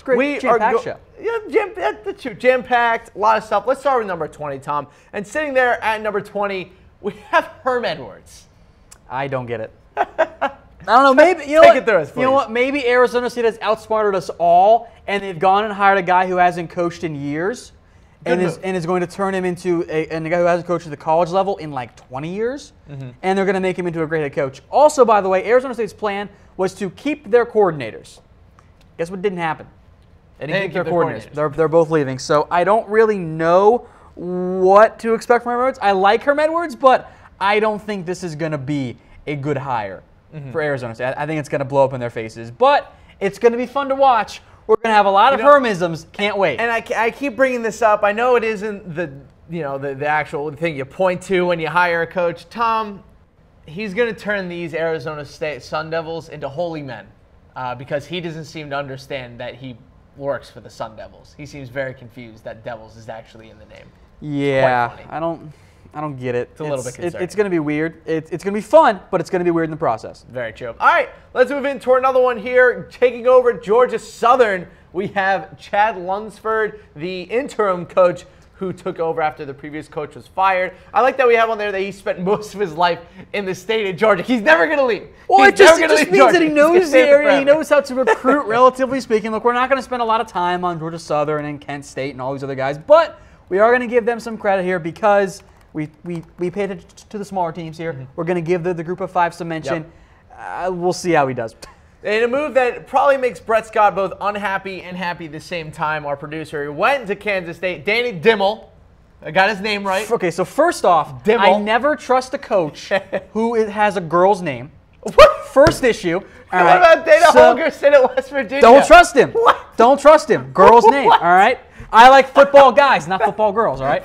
Great jam-packed show. Yeah, that's true. Jam-packed, a lot of stuff. Let's start with number 20, Tom. And sitting there at number 20, we have Herm Edwards. I don't get it. I don't know. Maybe you know what? Maybe Arizona State has outsmarted us all, and they've gone and hired a guy who hasn't coached in years, and is going to turn him into a guy who hasn't coached at the college level in like 20 years, and they're going to make him into a great head coach. Also, by the way, Arizona State's plan was to keep their coordinators. Guess what didn't happen? They didn't keep their coordinators. They're both leaving. So I don't really know what to expect from Herm Edwards. I like Herm Edwards, but I don't think this is going to be a good hire for Arizona State. I think it's going to blow up in their faces. But it's going to be fun to watch. We're going to have a lot of Hermisms. Can't wait. And I keep bringing this up. I know it isn't the actual thing you point to when you hire a coach. Tom, he's going to turn these Arizona State Sun Devils into holy men because he doesn't seem to understand that he works for the Sun Devils. He seems very confused that Devils is actually in the name. Yeah, I don't get it. It's a little bit concerning. It's going to be weird. It's going to be fun, but it's going to be weird in the process. Very true. All right, let's move into another one here. Taking over Georgia Southern, we have Chad Lunsford, the interim coach who took over after the previous coach was fired. I like that we have on there that he spent most of his life in the state of Georgia. He's never going to leave. Well, it just means that he knows the area. He knows how to recruit, relatively speaking. Look, we're not going to spend a lot of time on Georgia Southern and Kent State and all these other guys, but we are going to give them some credit here because we pay attention to the smaller teams here. We're going to give the group of five some mention. We'll see how he does. In a move that probably makes Brett Scott both unhappy and happy at the same time, our producer went to Kansas State. Danny Dimmel. I got his name right. Okay, so first off, I never trust a coach who has a girl's name. What? First issue. What about Dana Holgorsen at West Virginia? Don't trust him. What? Don't trust him. Girl's name, all right? I like football guys, not football girls, all right?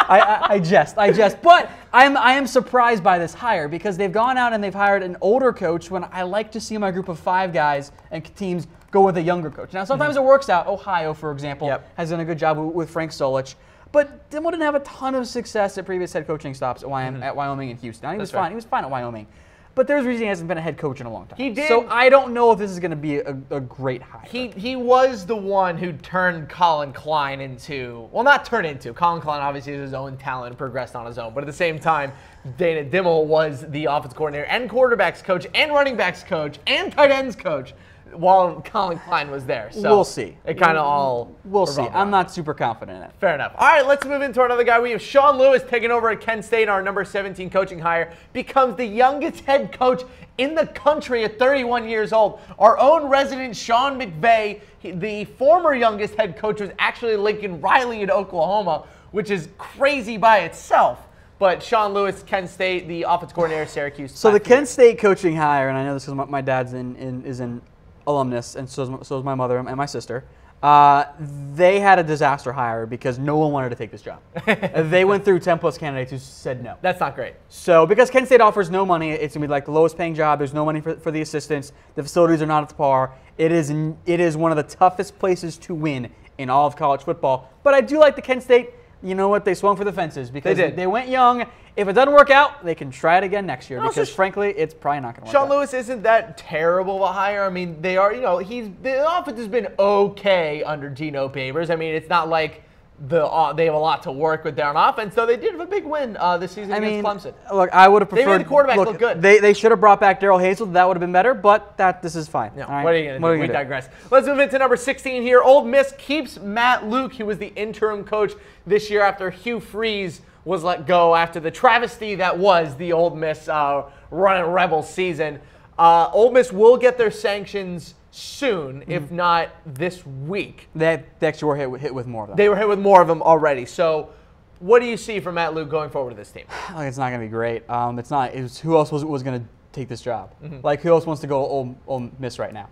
I jest. But I am surprised by this hire because they've gone out and they've hired an older coach when I like to see my group of five guys and teams go with a younger coach. Now, sometimes it works out. Ohio, for example, has done a good job with Frank Solich. But Dimmel didn't have a ton of success at previous head coaching stops at Wyoming and Houston. He was fine. He was fine at Wyoming. But there's a reason he hasn't been a head coach in a long time. He did. So I don't know if this is going to be a great hire. He was the one who turned Colin Klein into, well, not turned into. Colin Klein obviously has his own talent and progressed on his own. But at the same time, Dana Dimmel was the offense coordinator and quarterbacks coach and running backs coach and tight ends coach while Colin Klein was there. So we'll see. It kind of all We'll see. I'm not super confident in it. Fair enough. All right, let's move into another guy. We have Sean Lewis taking over at Kent State, our number 17 coaching hire. Becomes the youngest head coach in the country at 31 years old. Our own resident Sean McVay, the former youngest head coach, was actually Lincoln Riley at Oklahoma, which is crazy by itself. But Sean Lewis, Kent State, the offense coordinator at Syracuse. So the Kent State coaching hire, and I know this because my dad's is in alumnus, and so is my mother and my sister. They had a disaster hire because no one wanted to take this job. They went through 10+ candidates who said no. That's not great. So because Kent State offers no money, it's going to be like the lowest paying job. There's no money for the assistants. The facilities are not at par. It is one of the toughest places to win in all of college football. But I do like the Kent State. You know what? They swung for the fences because they went young. If it doesn't work out, they can try it again next year because, frankly, it's probably not going to work out. Sean Lewis isn't that terrible of a hire. I mean, they are, the offense has been okay under Geno Babers. I mean, it's not like they have a lot to work with there on offense, though they did have a big win this season against Clemson. Look, I would have preferred. They made the quarterback look good. They should have brought back Darrell Hazel. That would have been better, but this is fine. No, right? What are you going to do? We digress. Let's move into number 16 here. Ole Miss keeps Matt Luke. He was the interim coach this year after Hugh Freeze was let go after the travesty that was the Ole Miss Running Rebels season. Ole Miss will get their sanctions soon, if not this week. They actually were hit with more of them. They were hit with more of them already. So what do you see from Matt Luke going forward to this team? It's not going to be great. It's not. Who else was going to take this job? Like, who else wants to go Ole Miss right now?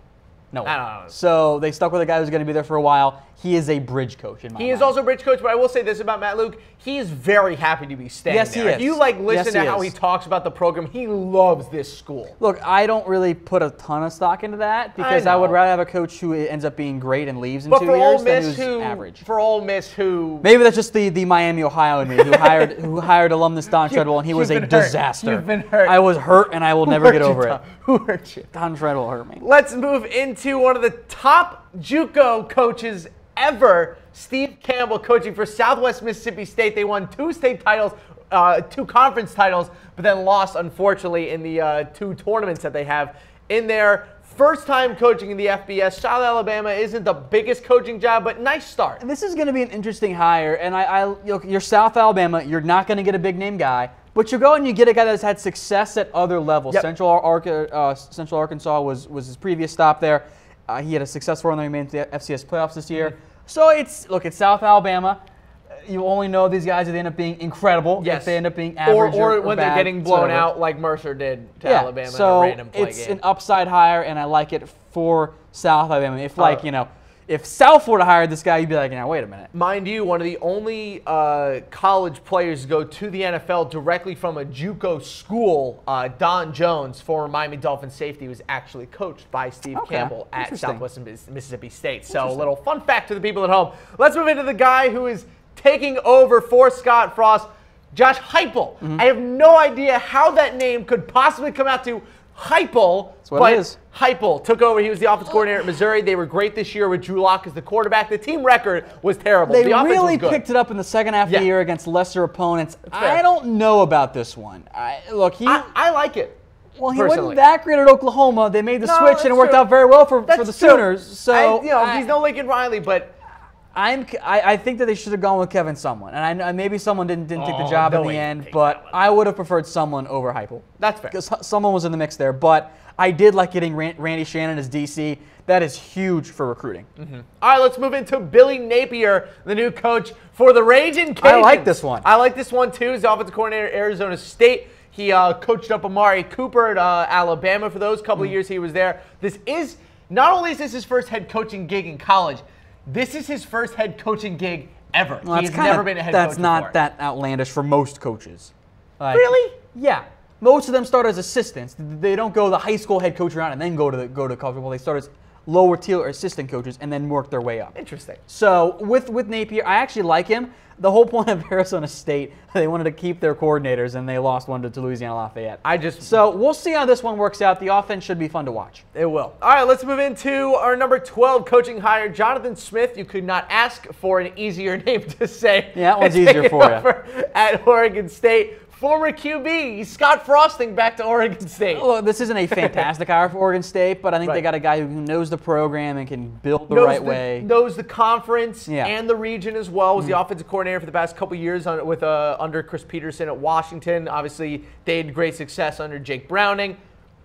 No one. I don't know. So they stuck with a guy who's going to be there for a while. He is a bridge coach in my mind. He is also a bridge coach, but I will say this about Matt Luke. He is very happy to be staying there. Yes, he is. If you listen to how he talks about the program, he loves this school. Look, I don't really put a ton of stock into that because I would rather have a coach who ends up being great and leaves in 2 years than who's average. For Ole Miss, who maybe that's just the Miami, Ohio in me who hired alumnus Don Treadwell, and he was a disaster. You've been hurt. I was hurt, and I will never get over it. Who hurt you? Don Treadwell hurt me. Let's move into into one of the top JUCO coaches ever, Steve Campbell, coaching for Southwest Mississippi State. They won 2 state titles, 2 conference titles, but then lost, unfortunately, in the 2 tournaments that they have in there. First time coaching in the FBS. South Alabama isn't the biggest coaching job, but nice start. This is going to be an interesting hire, and you're South Alabama. You're not going to get a big name guy, but you go and you get a guy that's had success at other levels. Yep. Central Arkansas was his previous stop there. He had a successful run. They made the FCS playoffs this year. So it's South Alabama. You only know these guys if they end up being incredible. Yes. If they end up being average or when bad, they're getting blown out like Mercer did to Alabama so in a random play it's game. an upside hire, and I like it for South Alabama. If if South Florida hired this guy, you'd be like, now wait a minute. Mind you, one of the only college players to go to the NFL directly from a JUCO school, Don Jones, former Miami Dolphins safety, was actually coached by Steve Campbell at Southwest Mississippi State. So a little fun fact to the people at home. Let's move into the guy who is taking over for Scott Frost, Josh Heupel. I have no idea how that name could possibly come out to HEUPEL. That's what it is. Heupel took over. He was the offensive coordinator at Missouri. They were great this year with Drew Lock as the quarterback. The team record was terrible. They the offense really was good. picked it up in the second half of the year against lesser opponents. I don't know about this one. I like it. Well, he wasn't that great at Oklahoma. They made the switch, and it worked out very well for the Sooners. So he's no Lincoln Riley, but I think that they should have gone with Kevin Sumlin, and maybe someone didn't take the job in the end, but I would have preferred Sumlin over Heupel. That's fair. Because someone was in the mix there, but I did like getting Randy Shannon as DC. That is huge for recruiting. All right, let's move into Billy Napier, the new coach for the Ragin' Cajuns. I like this one. I like this one too. He's the offensive coordinator at Arizona State. He coached up Amari Cooper at Alabama for those couple of years he was there. This is not only is this his first head coaching gig in college, this is his first head coaching gig ever. Well, He's never been a head coach before. That's not that outlandish for most coaches. Really? Yeah. Most of them start as assistants. They don't go the high school head coach route and then go to college football. They start as lower tier assistant coaches and then work their way up. Interesting. So with Napier, I actually like him. The whole point of Arizona State, they wanted to keep their coordinators, and they lost one to Louisiana Lafayette. So we'll see how this one works out. The offense should be fun to watch. It will. All right, let's move into our number 12 coaching hire, Jonathan Smith. You could not ask for an easier name to say. Yeah, that one's easier for you. At Oregon State. Former QB, Scott Frosting, back to Oregon State. Look, this isn't a fantastic hire for Oregon State, but I think they got a guy who knows the program and can build the right way. Knows the conference and the region as well. Was the offensive coordinator for the past couple years under Chris Peterson at Washington. Obviously, they had great success under Jake Browning.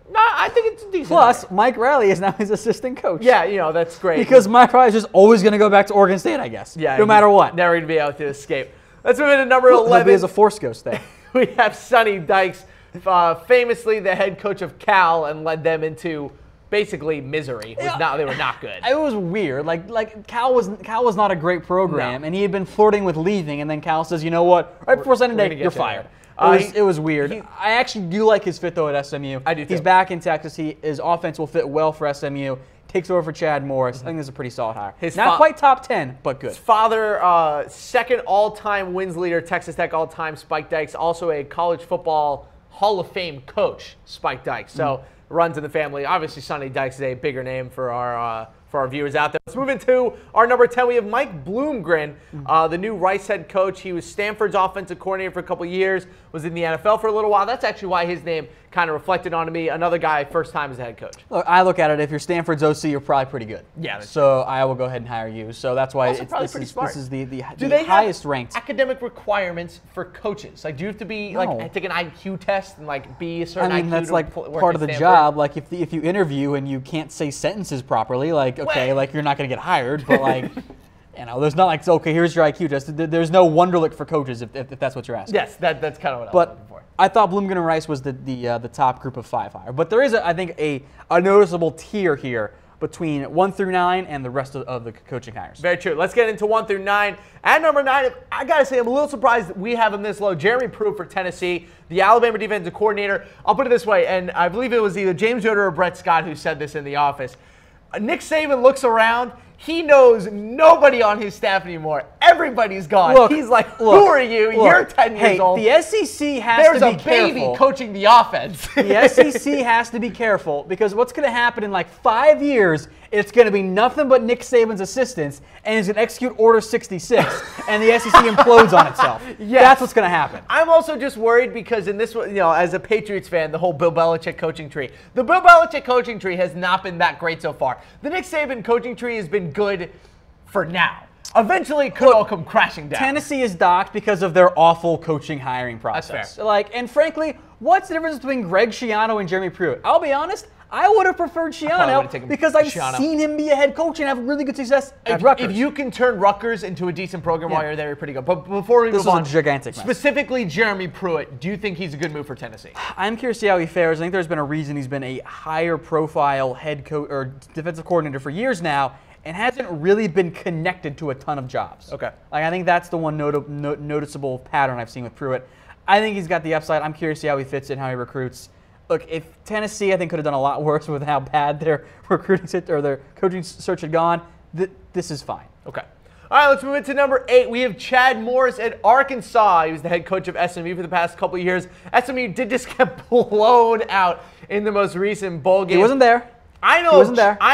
No, I think it's a decent Plus, hire. Mike Riley is now his assistant coach. Yeah, that's great. Because Mike Riley is just always going to go back to Oregon State, I guess. Yeah, no matter what. Never going to be able to escape. Let's move into number 11. He'll be as a Force Ghost there. We have Sonny Dykes, famously the head coach of Cal, and led them into basically misery. They were not good. It was weird. Like Cal was not a great program, and he had been flirting with leaving, and then Cal says, you know what? Right before signing day, you're fired. It was weird. I actually do like his fit though at SMU. I do too. He's back in Texas. His offense will fit well for SMU. Takes over for Chad Morris. I think this is a pretty solid hire. Not quite top 10, but good. His father, second all-time wins leader, Texas Tech all-time, Spike Dykes, also a college football Hall of Fame coach, Spike Dykes. So runs in the family. Obviously, Sonny Dykes is a bigger name for our viewers out there. Let's move into our number 10. We have Mike Bloomgren, the new Rice head coach. He was Stanford's offensive coordinator for a couple years, was in the NFL for a little while. That's actually why his name kind of reflected onto me. Another guy, first time as a head coach. Look, I look at it, if you're Stanford's OC, you're probably pretty good. Yeah. So I will go ahead and hire you. So that's why this is the highest ranked. Academic requirements for coaches? Like, do you have to be like take an IQ test and like be a certain IQ? I mean, that's like part of the job. Like if you interview and you can't say sentences properly, like like you're not going to get hired. But like, there's not like, okay, here's your IQ test. There's no Wonderlic for coaches if that's what you're asking. Yes, that's kind of what I was looking for. I thought Bloomgren and Rice was the top group of 5 hire. But there is, I think, a noticeable tier here between 1 through 9 and the rest of the coaching hires. Very true. Let's get into 1 through 9. At number 9, I got to say, I'm a little surprised that we have him this low. Jeremy Pruitt for Tennessee, the Alabama defensive coordinator. I'll put it this way, and I believe it was either James Yoder or Brett Scott who said this in the office. Nick Saban looks around. He knows nobody on his staff anymore. everybody's gone. Look, he's like, who are you? You're 10 years old. The SEC has to be careful. There's a baby coaching the offense. The SEC has to be careful because what's going to happen in like 5 years, it's going to be nothing but Nick Saban's assistants, and he's going to execute Order 66, and the SEC implodes on itself. Yes. That's what's going to happen. I'm also just worried because in this, as a Patriots fan, the whole Bill Belichick coaching tree, the Bill Belichick coaching tree has not been that great so far. The Nick Saban coaching tree has been good for now. Eventually, it could all come crashing down. Tennessee is docked because of their awful coaching hiring process. That's fair. And frankly, what's the difference between Greg Schiano and Jeremy Pruitt? I'll be honest. I would have preferred Schiano because I've seen him be a head coach and have really good success at Rutgers. If you can turn Rutgers into a decent program while you're there, you're pretty good. But before we move on, gigantic specifically Jeremy Pruitt, do you think he's a good move for Tennessee? I'm curious to see how he fares. I think there's been a reason he's been a higher profile head coach or defensive coordinator for years now and hasn't really been connected to a ton of jobs. Okay. I think that's the one noticeable pattern I've seen with Pruitt. I think he's got the upside. I'm curious to see how he fits in, how he recruits. Look, if Tennessee, I think, could have done a lot worse with how bad their recruiting or their coaching search had gone, this is fine. Okay. All right, let's move into number 8. We have Chad Morris at Arkansas. He was the head coach of SMU for the past couple of years. SMU did just get blown out in the most recent bowl game. He wasn't there. I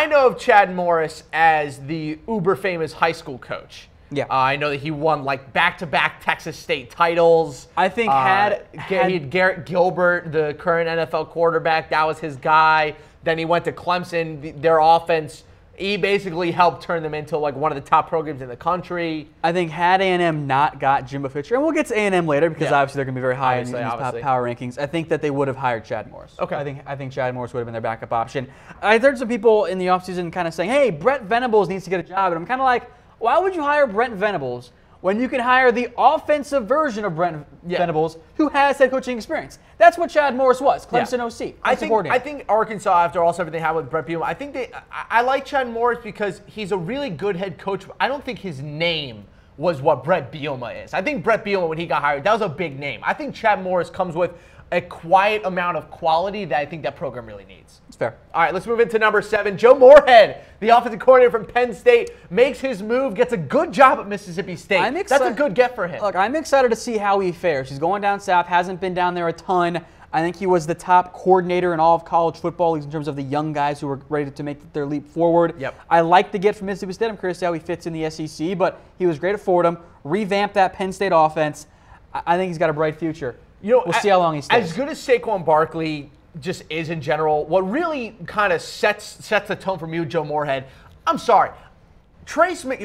know of Chad Morris as the uber famous high school coach. Yeah, I know that he won like back-to-back Texas State titles. I think he had Garrett Gilbert, the current NFL quarterback. That was his guy. Then he went to Clemson. Their offense, he basically helped turn them into like one of the top programs in the country. I think had A&M not got Jimbo Fisher, and we'll get to A&M later because obviously they're going to be very high in these power rankings. I think that they would have hired Chad Morris. Okay. I think Chad Morris would have been their backup option. I heard some people in the offseason kind of saying, hey, Brent Venables needs to get a job, and I'm kind of like, why would you hire Brent Venables when you can hire the offensive version of Brent Venables who has head coaching experience? That's what Chad Morris was, Clemson OC. I think Arkansas, after also everything happened with Brett Bielema, I like Chad Morris because he's a really good head coach. I don't think his name was what Brett Bielema is. I think Brett Bielema, when he got hired, that was a big name. I think Chad Morris comes with a quiet amount of quality that I think that program really needs. It's fair. All right, let's move into number 7. Joe Moorhead, the offensive coordinator from Penn State, makes his move, gets a good job at Mississippi State. That's a good get for him. Look, I'm excited to see how he fares. He's going down south, hasn't been down there a ton. I think he was the top coordinator in all of college football in terms of the young guys who were ready to make their leap forward. Yep. I like the get from Mississippi State. I'm curious to see how he fits in the SEC, but he was great at Fordham, revamped that Penn State offense. I think he's got a bright future. We'll see how long he stays. As good as Saquon Barkley just is in general, what really kind of sets the tone for me with Joe Moorhead, I'm sorry,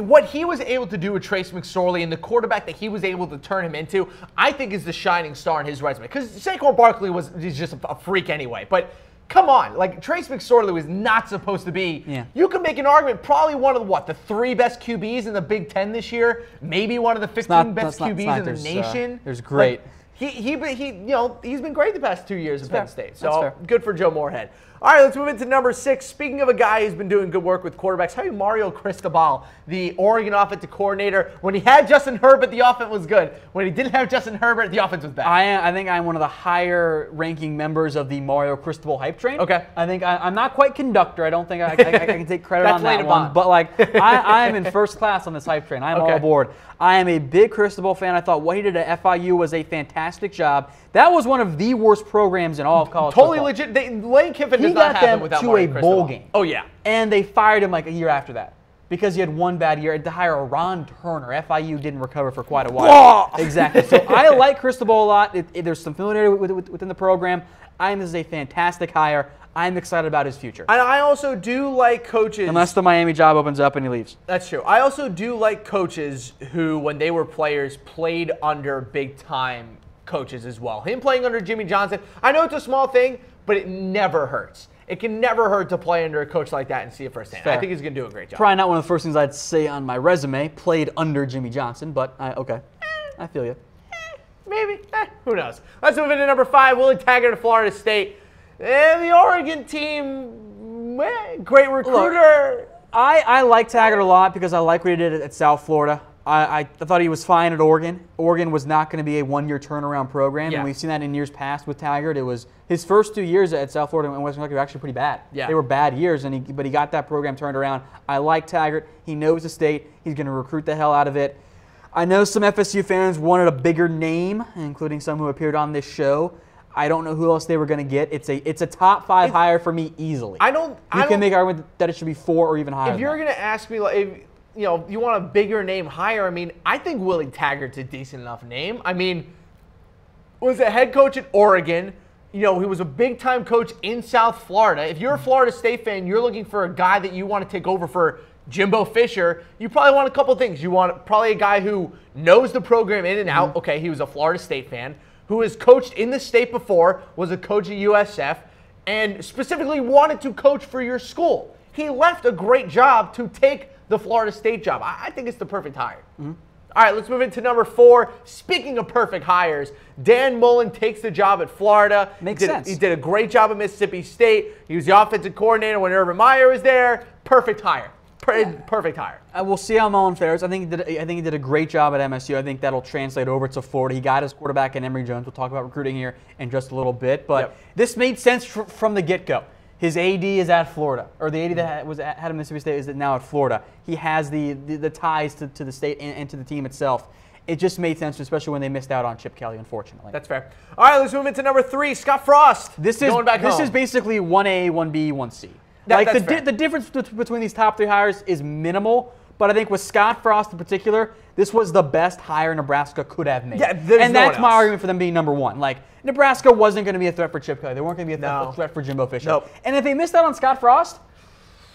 what he was able to do with Trace McSorley and the quarterback that he was able to turn him into, I think is the shining star in his resume. Because Saquon Barkley is just a freak anyway. But come on, like Trace McSorley was not supposed to be. Yeah. You could make an argument, probably one of the 3 best QBs in the Big Ten this year, maybe one of the 15 best QBs in the nation. There's great. He's been great the past 2 years at Penn State. So good for Joe Moorhead. All right, let's move into number 6. Speaking of a guy who's been doing good work with quarterbacks, how about Mario Cristobal, the Oregon offensive coordinator? When he had Justin Herbert, the offense was good. When he didn't have Justin Herbert, the offense was bad. I think I'm one of the higher-ranking members of the Mario Cristobal hype train. Okay. I think I'm not quite conductor. I don't think I can take credit on that one. But like, I am in first class on this hype train. I'm all aboard. I am a big Cristobal fan. I thought what he did at FIU was a fantastic job. That was one of the worst programs in all of college football. Totally legit. Lane Kiffin does not happen without Mario Cristobal. He got them to a bowl game. Oh, yeah. And they fired him like a year after that because he had one bad year. To hire a Ron Turner. FIU didn't recover for quite a while. Exactly. So I like Cristobal a lot. There's some familiarity within the program. I think this is a fantastic hire. I'm excited about his future. And I also do like coaches. Unless the Miami job opens up and he leaves. That's true. I also do like coaches who, when they were players, played under big-time coaches as well. Him playing under Jimmy Johnson, I know it's a small thing, but it never hurts. It can never hurt to play under a coach like that and see it firsthand. I think he's going to do a great job. Probably not one of the first things I'd say on my resume, played under Jimmy Johnson, but okay. I feel you. Maybe. Who knows? Let's move into number 5, Willie Taggart of Florida State. And the Oregon team, great recruiter. Look, I like Taggart a lot because I like what he did at South Florida. I thought he was fine at Oregon. Oregon was not going to be a one-year turnaround program, and we've seen that in years past with Taggart. It was his first 2 years at South Florida and Western Kentucky were actually pretty bad. Yeah. They were bad years, but he got that program turned around. I like Taggart. He knows the state. He's going to recruit the hell out of it. I know some FSU fans wanted a bigger name, including some who appeared on this show. I don't know who else they were going to get. It's a top 5 hire for me easily. You can make an argument that it should be 4 or even higher. If you're going to ask me, like, if you want a bigger name hire, I mean, I think Willie Taggart's a decent enough name. I mean, was a head coach at Oregon. He was a big-time coach in South Florida. If you're a Florida State fan, you're looking for a guy that you want to take over for Jimbo Fisher. You probably want a couple things. You want probably a guy who knows the program in and out. Okay, he was a Florida State fan, who has coached in the state before, was a coach at USF, and specifically wanted to coach for your school. He left a great job to take the Florida State job. I think it's the perfect hire. All right, let's move into number 4. Speaking of perfect hires, Dan Mullen takes the job at Florida. Makes sense. He did a great job at Mississippi State. He was the offensive coordinator when Urban Meyer was there. Perfect hire. Perfect hire. We'll see how Mullen fares. I think he did a great job at MSU. I think that'll translate over to Florida. He got his quarterback in Emory Jones. We'll talk about recruiting here in just a little bit. But this made sense from the get-go. His AD is at Florida, or the AD that had a Mississippi State is now at Florida. He has the ties to the state and to the team itself. It just made sense, especially when they missed out on Chip Kelly, unfortunately. That's fair. All right, let's move into number 3, Scott Frost. This is basically 1A, 1B, 1C. The difference between these top 3 hires is minimal, but I think with Scott Frost in particular, this was the best hire Nebraska could have made. Yeah, and that's my argument for them being number 1. Like, Nebraska wasn't going to be a threat for Chip Kelly. They weren't going to be a threat for Jimbo Fisher. Nope. And if they missed out on Scott Frost,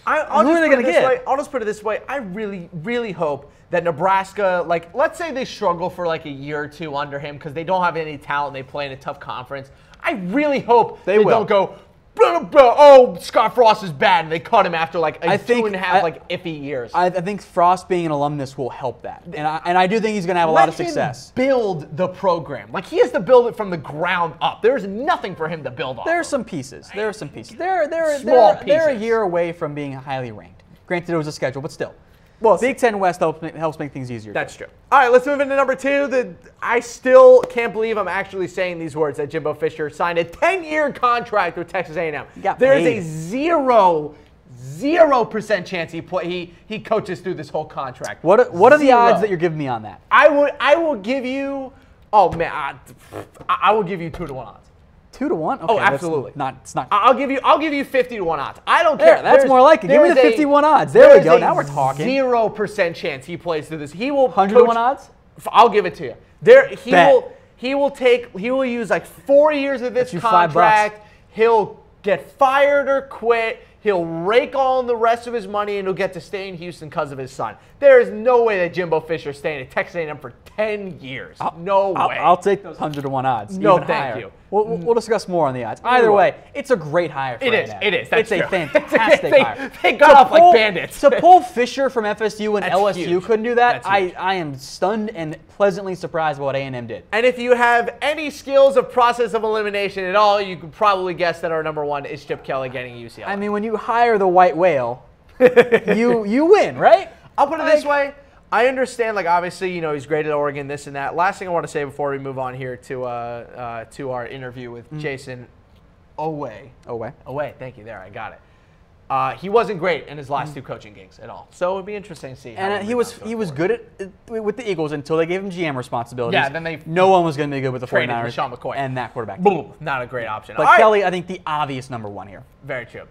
who are they going to get? I'll just put it this way. I really, really hope that Nebraska, like, let's say they struggle for like a year or 2 under him because they don't have any talent and they play in a tough conference. I really hope they don't go, oh, Scott Frost is bad, and they cut him after like 2.5 iffy years. I think Frost being an alumnus will help that, and I do think he's going to have a lot of success. Build the program. Like, he has to build it from the ground up. There's nothing for him to build off. There are some pieces. They're a year away from being highly ranked. Granted, it was a schedule, but still. Well, Big Ten West helps make things easier. That's true. All right, let's move into number 2. I still can't believe I'm actually saying these words, that Jimbo Fisher signed a 10-year contract with Texas A&M. There is a 0% chance he coaches through this whole contract. What are the odds that you're giving me on that? I will give you, oh man, I will give you 2 to 1 odds. 2 to 1? Okay, oh, absolutely. It's not. I'll give you 50 to 1 odds. I don't care. That's more like it. Give me the 51 odds. There we go. Now we're talking. 0% chance he plays through this. He will 100 to 1 odds. I'll give it to you. He will use like 4 years of this contract. He'll get fired or quit. He'll rake all the rest of his money, and he'll get to stay in Houston because of his son. There is no way that Jimbo Fisher is staying at Texas A&M for 10 years. No way. I'll take those 100 to 1 odds. No, thank you. We'll discuss more on the odds. Either way, it's a great hire for A&M. It is. It's a fantastic hire. They got off like bandits. To pull Fisher from FSU and LSU couldn't do that, I am stunned and pleasantly surprised by what A&M did. And if you have any skills of process of elimination at all, you could probably guess that our number 1 is Chip Kelly getting UCLA. I mean, when you hire the white whale, you win, right? I'll put it this way. I understand, like, obviously, he's great at Oregon, this and that. Last thing I want to say before we move on here to our interview with Jason Oway. Thank you. There, I got it. He wasn't great in his last 2 coaching gigs at all. So it would be interesting to see. And he was good with the Eagles until they gave him GM responsibilities. Yeah, then no one was going to be good with the 49ers. Sean McCoy. And that quarterback. Boom. Not a great option. But Kelly, I think the obvious number 1 here. Very true.